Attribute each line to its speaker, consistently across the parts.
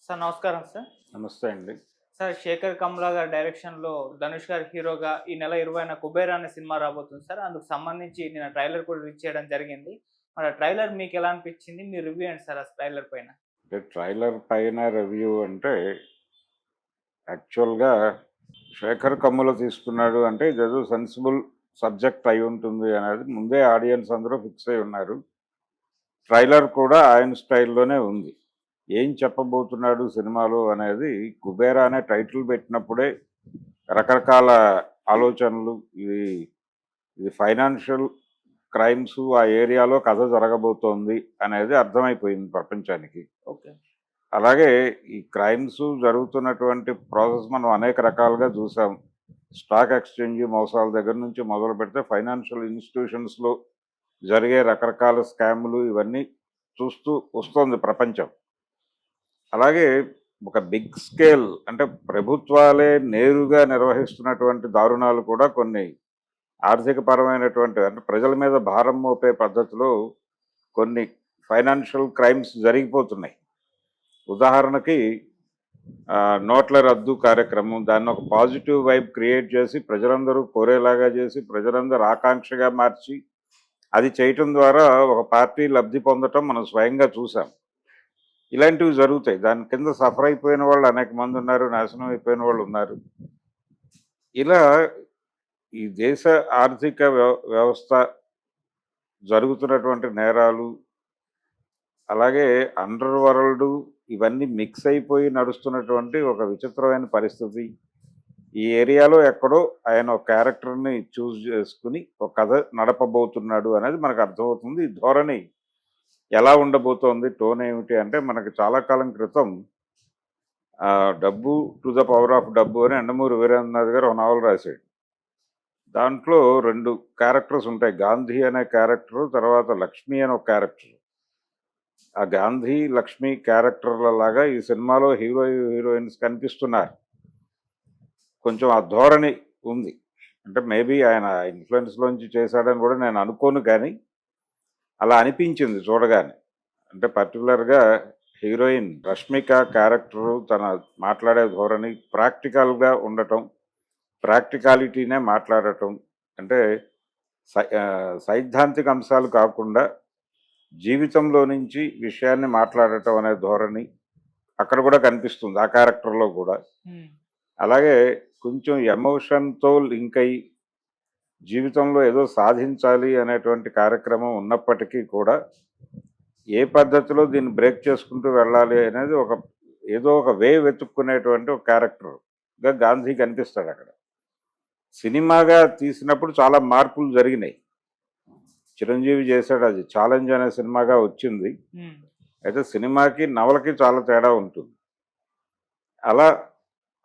Speaker 1: Sir నమస్కారం sir.
Speaker 2: నమస్తే అండి.
Speaker 1: సార్ 'శేఖర్ కమ్లా' గారి డైరెక్షన్‌లో ధనుష్ గారు హీరోగా ఈ నెల 20న 'కుబేరా' అనే సినిమా రాబోతుంది సార్. అందుకు సంబంధించి నిన్న ట్రైలర్ కూడా రిలీజ్ చేయడం జరిగింది. మరి ఆ ట్రైలర్ మీకెలా అనిపించింది? మీ రివ్యూ ఏంటి సార్ ఆ ట్రైలర్ పైన?
Speaker 2: అంటే ట్రైలర్ పైన రివ్యూ అంటే యాక్చువల్‌గా 'శేఖర్ కమ్ముల' తీస్తున్నాడు అంటే ఇదేదో సెన్సిబుల్ సబ్జెక్ట్ అయి ఉంటుంది అనేది ముందే ఆడియన్స్ అందరూ ఫిక్స్ అయ్యి ఉన్నారు. ట్రైలర్ కూడా ఆయన స్టైల్‌లోనే ఉంది. ఏం చెప్పబోతున్నాడు సినిమాలో అనేది 'కుబేరా' అనే టైటిల్ పెట్టినప్పుడే రకరకాల ఆలోచనలు ఇది ఇది ఫైనాన్షియల్ క్రైమ్స్ ఆ ఏరియాలో కథ జరగబోతోంది అనేది అర్థమైపోయింది ప్రపంచానికి.
Speaker 1: ఓకే.
Speaker 2: అలాగే ఈ క్రైమ్స్ జరుగుతున్నటువంటి ప్రాసెస్ మనం అనేక రకాలుగా చూసాం. స్టాక్ ఎక్స్చేంజ్ మోసాల దగ్గర నుంచి మొదలు పెడితే ఫైనాన్షియల్ ఇన్స్టిట్యూషన్స్‌లో జరిగే రకరకాల స్కామ్‌లు ఇవన్నీ చూస్తూ వస్తోంది ప్రపంచం. అలాగే ఒక బిగ్ స్కేల్ అంటే ప్రభుత్వాలే నేరుగా నిర్వహిస్తున్నటువంటి దారుణాలు కూడా కొన్ని ఆర్థిక పరమైనటువంటి అంటే ప్రజల మీద భారం మోపే పద్ధతిలో కొన్ని ఫైనాన్షియల్ క్రైమ్స్ జరిగిపోతున్నాయి. ఉదాహరణకి నోట్ల రద్దు కార్యక్రమం దాన్ని ఒక పాజిటివ్ వైబ్ క్రియేట్ చేసి ప్రజలందరూ కోరేలాగా చేసి ప్రజలందరూ ఆకాంక్షగా మార్చి అది చేయటం ద్వారా ఒక పార్టీ లబ్ధి పొందటం మనం స్వయంగా చూసాం. ఇలాంటివి జరుగుతాయి. దాని కింద సఫర్ అయిపోయిన వాళ్ళు అనేక మంది ఉన్నారు, నాశనం అయిపోయిన వాళ్ళు ఉన్నారు. ఇలా ఈ దేశ ఆర్థిక వ్యవస్థ జరుగుతున్నటువంటి నేరాలు అలాగే అండర్ వరల్డ్ ఇవన్నీ మిక్స్ అయిపోయి నడుస్తున్నటువంటి ఒక విచిత్రమైన పరిస్థితి. ఈ ఏరియాలో ఎక్కడో ఆయన ఒక క్యారెక్టర్ని చూస్ చేసుకుని ఒక కథ నడపబోతున్నాడు అనేది మనకు అర్థమవుతుంది. ఈ ధోరణి ఎలా ఉండబోతోంది, టోన్ ఏమిటి అంటే మనకి చాలా కాలం క్రితం 'డబ్బు టు ద పవర్ ఆఫ్ డబ్బు' అని యండమూరి వీరేంద్రనాథ్ గారు ఒక నవల రాశాడు. దాంట్లో 2 క్యారెక్టర్స్ ఉంటాయి. గాంధీ అనే క్యారెక్టర్, తర్వాత లక్ష్మి అనే ఒక క్యారెక్టర్. ఆ గాంధీ, లక్ష్మి క్యారెక్టర్ల లాగా ఈ సినిమాలో హీరోయిన్స్ కనిపిస్తున్నారు. కొంచెం ఆ ధోరణి ఉంది. అంటే మేబీ ఆయన ఇన్‌ఫ్లుయెన్స్‌లోంచి చేశాడని కూడా నేను అనుకోను కానీ, అలా అనిపించింది చూడగానే. అంటే పర్టికులర్‌గా హీరోయిన్ రష్మిక క్యారెక్టరు తన మాట్లాడే ధోరణి ప్రాక్టికల్‌గా ఉండటం, ప్రాక్టికాలిటీనే మాట్లాడటం. అంటే సైద్ధాంతిక అంశాలు కాకుండా జీవితంలో నుంచి విషయాన్ని మాట్లాడటం అనే ధోరణి అక్కడ కూడా కనిపిస్తుంది ఆ క్యారెక్టర్లో కూడా. అలాగే కొంచెం ఎమోషన్తో లింక్ అయ్యి జీవితంలో ఏదో సాధించాలి అనేటువంటి కార్యక్రమం ఉన్నప్పటికీ కూడా ఏ పద్ధతిలో దీన్ని బ్రేక్ చేసుకుంటూ వెళ్ళాలి అనేది ఏదో ఒక వే వెతుక్కునేటువంటి ఒక క్యారెక్టర్గా గాంధీ కనిపిస్తాడు అక్కడ. సినిమాగా తీసినప్పుడు చాలా మార్పులు జరిగినాయి. చిరంజీవి చేశాడు, అది ఛాలెంజ్ అనే సినిమాగా వచ్చింది. అయితే సినిమాకి నవలకి చాలా తేడా ఉంటుంది. అలా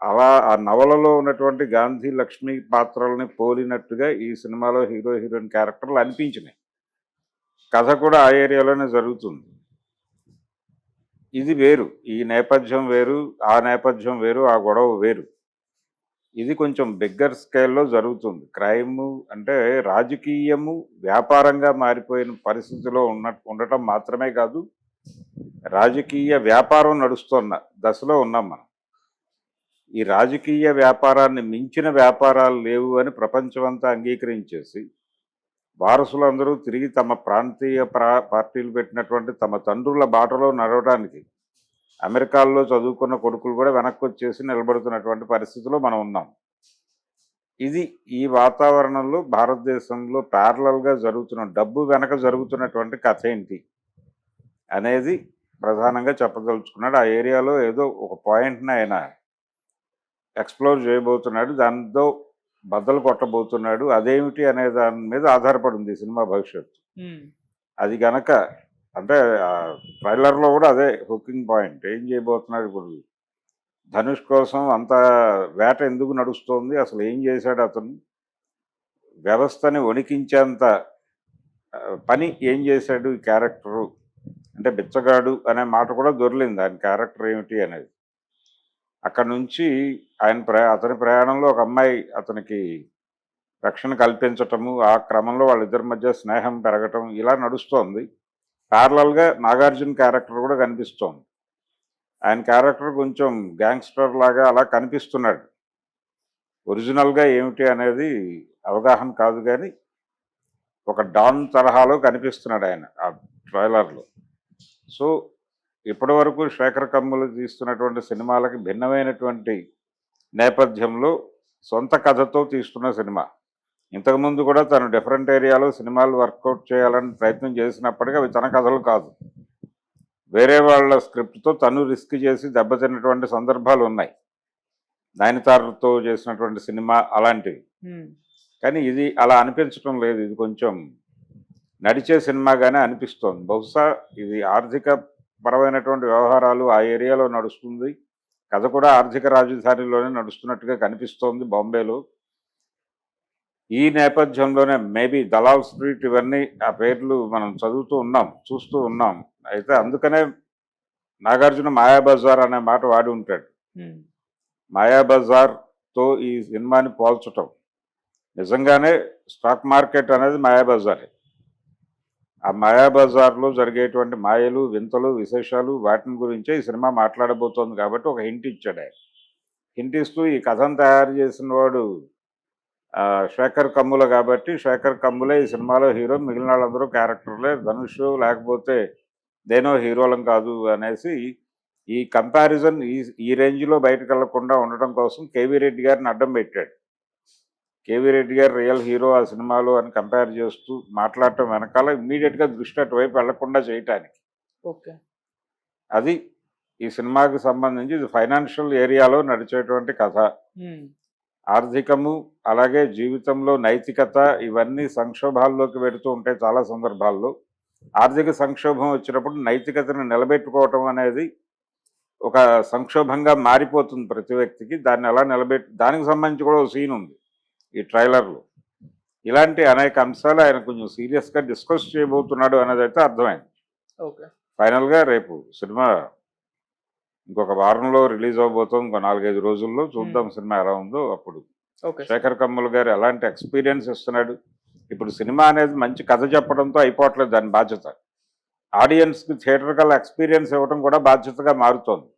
Speaker 2: అలా ఆ నవలలో ఉన్నటువంటి గాంధీ లక్ష్మి పాత్రల్ని పోలినట్టుగా ఈ సినిమాలో హీరో హీరోయిన్ క్యారెక్టర్లు అనిపించినాయి. కథ కూడా ఆ ఏరియాలోనే జరుగుతుంది. ఇది వేరు, ఈ నేపథ్యం వేరు, ఆ నేపథ్యం వేరు, ఆ గొడవ వేరు. ఇది కొంచెం బిగ్గర్ స్కేల్లో జరుగుతుంది. క్రైము అంటే రాజకీయము వ్యాపారంగా మారిపోయిన పరిస్థితిలో ఉండటం మాత్రమే కాదు, రాజకీయ వ్యాపారం నడుస్తున్న దశలో ఉన్నాం మనం. ఈ రాజకీయ వ్యాపారాన్ని మించిన వ్యాపారాలు లేవు అని ప్రపంచమంతా అంగీకరించేసి వారసులందరూ తిరిగి తమ ప్రాంతీయ పార్టీలు పెట్టినటువంటి తమ తండ్రుల బాటలో నడవడానికి అమెరికాలో చదువుకున్న కొడుకులు కూడా వెనక్కి వచ్చేసి నిలబడుతున్నటువంటి పరిస్థితిలో మనం ఉన్నాం. ఇది ఈ వాతావరణంలో భారతదేశంలో ప్యారలల్గా జరుగుతున్న డబ్బు వెనక జరుగుతున్నటువంటి కథ ఏంటి అనేది ప్రధానంగా చెప్పదలుచుకున్నాడు. ఆ ఏరియాలో ఏదో ఒక పాయింట్ని ఆయన ఎక్స్ప్లోర్ చేయబోతున్నాడు, దాంతో బద్దలు కొట్టబోతున్నాడు. అదేమిటి అనే దాని మీద ఆధారపడి ఉంది సినిమా భవిష్యత్తు. అది గనక అంటే ట్రైలర్లో కూడా అదే హుకింగ్ పాయింట్. ఏం చేయబోతున్నాడు ఇప్పుడు, ధనుష్ కోసం అంత వేట ఎందుకు నడుస్తోంది, అసలు ఏం చేశాడు అతను, వ్యవస్థని వణికించేంత పని ఏం చేశాడు ఈ క్యారెక్టరు, అంటే బిచ్చగాడు అనే మాట కూడా దొరికింది ఆయన క్యారెక్టర్ ఏమిటి అనేది. అక్కడ నుంచి అతని ప్రయాణంలో ఒక అమ్మాయి అతనికి రక్షణ కల్పించటము, ఆ క్రమంలో వాళ్ళిద్దరి మధ్య స్నేహం పెరగటం ఇలా నడుస్తోంది. ప్యారలల్గా నాగార్జున క్యారెక్టర్ కూడా కనిపిస్తోంది. ఆయన క్యారెక్టర్ కొంచెం గ్యాంగ్స్టర్ లాగా అలా కనిపిస్తున్నాడు. ఒరిజినల్గా ఏమిటి అనేది అవగాహన కాదు కానీ ఒక డాన్ తరహాలో కనిపిస్తున్నాడు ఆయన ఆ ట్రైలర్లో. సో ఇప్పటి వరకు శేఖర్ కమ్ములు తీస్తున్నటువంటి సినిమాలకి భిన్నమైనటువంటి నేపథ్యంలో సొంత కథతో తీస్తున్న సినిమా. ఇంతకుముందు కూడా తను డిఫరెంట్ ఏరియాలో సినిమాలు వర్కౌట్ చేయాలని ప్రయత్నం చేసినప్పటికీ అవి తన కథలు కాదు, వేరే వాళ్ళ స్క్రిప్ట్తో తను రిస్క్ చేసి దెబ్బతిన్నటువంటి సందర్భాలు ఉన్నాయి. నయనతారతో చేసినటువంటి సినిమా అలాంటివి. కానీ ఇది అలా అనిపించడం లేదు. ఇది కొంచెం నడిచే సినిమాగానే అనిపిస్తోంది. బహుశా ఇది ఆర్థిక పరమైనటువంటి వ్యవహారాలు ఆ ఏరియాలో నడుస్తుంది. కథ కూడా ఆర్థిక రాజధానిలోనే నడుస్తున్నట్టుగా కనిపిస్తోంది బాంబేలో. ఈ నేపథ్యంలోనే మేబీ దలాల్ స్ట్రీట్ ఇవన్నీ ఆ పేర్లు మనం చదువుతూ ఉన్నాం, చూస్తూ ఉన్నాం. అయితే అందుకనే నాగార్జున మాయాబజార్ అనే మాట వాడి ఉంటాడు. మాయాబజార్తో ఈ సినిమాని పోల్చటం నిజంగానే స్టాక్ మార్కెట్ అనేది మాయాబజారే. ఆ మాయాబజార్లో జరిగేటువంటి మాయలు, వింతలు, విశేషాలు వాటిని గురించే ఈ సినిమా మాట్లాడబోతోంది కాబట్టి ఒక హింట్ ఇచ్చాడు ఆయన. హింట్ ఇస్తూ ఈ కథను తయారు చేసిన వాడు శేఖర్ కమ్ముల కాబట్టి శేఖర్ కమ్ములే ఈ సినిమాలో హీరో, మిగిలిన వాళ్ళందరూ క్యారెక్టర్లే, ధనుష్ లేకపోతే దేనో హీరోలం కాదు అనేసి ఈ కంపారిజన్ ఈ రేంజ్లో బయటకు వెళ్లకుండా ఉండడం కోసం కేవీ రెడ్డి గారిని అడ్డం పెట్టాడు. కేవీ రెడ్డి గారు రియల్ హీరో ఆ సినిమాలో అని కంపేర్ చేస్తూ మాట్లాడటం వెనకాల ఇమ్మీడియట్గా దృష్టి అటువైపు వెళ్లకుండా చేయటానికి.
Speaker 1: ఓకే,
Speaker 2: అది ఈ సినిమాకి సంబంధించి ఇది ఫైనాన్షియల్ ఏరియాలో నడిచేటువంటి కథ. ఆర్థికము అలాగే జీవితంలో నైతికత ఇవన్నీ సంక్షోభాల్లోకి వెళుతూ ఉంటాయి. చాలా సందర్భాల్లో ఆర్థిక సంక్షోభం వచ్చినప్పుడు నైతికతను నిలబెట్టుకోవటం అనేది ఒక సంక్షోభంగా మారిపోతుంది ప్రతి వ్యక్తికి. దాన్ని ఎలా దానికి సంబంధించి కూడా ఒక సీన్ ఉంది ఈ ట్రైలర్లో. ఇలాంటి అనేక అంశాలు ఆయన కొంచెం సీరియస్గా డిస్కస్ చేయబోతున్నాడు అనేది అయితే అర్థమైంది.
Speaker 1: ఓకే,
Speaker 2: ఫైనల్గా రేపు సినిమా ఇంకొక వారంలో రిలీజ్ అవబోతుంది. ఇంకో 4-5 రోజుల్లో చూద్దాం సినిమా ఎలా ఉందో. అప్పుడు శేఖర్ కమ్ముల గారు ఎలాంటి ఎక్స్పీరియన్స్ ఇస్తున్నాడు. ఇప్పుడు సినిమా అనేది మంచి కథ చెప్పడంతో అయిపోవట్లేదు దాని బాధ్యత. ఆడియన్స్కి థియేటర్కల్ ఎక్స్పీరియన్స్ ఇవ్వడం కూడా బాధ్యతగా మారుతోంది.